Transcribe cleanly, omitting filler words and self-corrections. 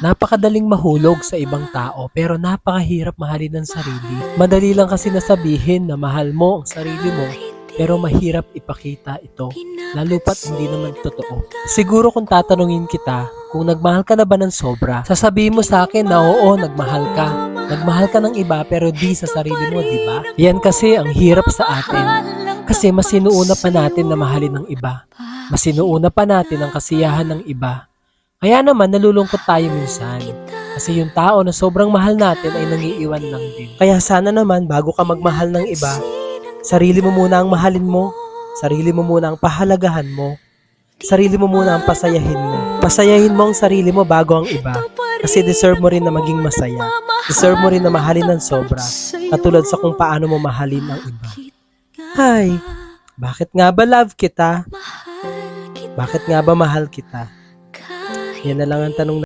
Napakadaling mahulog sa ibang tao pero napakahirap mahalin ang sarili. Madali lang kasi nasabihin na mahal mo ang sarili mo pero mahirap ipakita ito, lalo pat hindi naman totoo. Siguro kung tatanungin kita kung nagmahal ka na ba ng sobra, sasabihin mo sa akin na oo, nagmahal ka. Nagmahal ka ng iba pero di sa sarili mo, di ba? Yan kasi ang hirap sa atin. Kasi mas sinuuna pa natin na mahalin ng iba. Mas sinuuna pa natin ang kasiyahan ng iba. Kaya naman nalulungkot tayo minsan. Kasi yung tao na sobrang mahal natin ay nangiiwan lang din. Kaya sana naman bago ka magmahal ng iba, sarili mo muna ang mahalin mo. Sarili mo muna ang pahalagahan mo. Sarili mo muna ang pasayahin mo. Pasayahin mo ang sarili mo bago ang iba. Kasi deserve mo rin na maging masaya. Deserve mo rin na mahalin ng sobra. Katulad sa kung paano mo mahalin ang iba. Hay, bakit nga ba love kita? Bakit nga ba mahal kita? Yan na lang ang tanong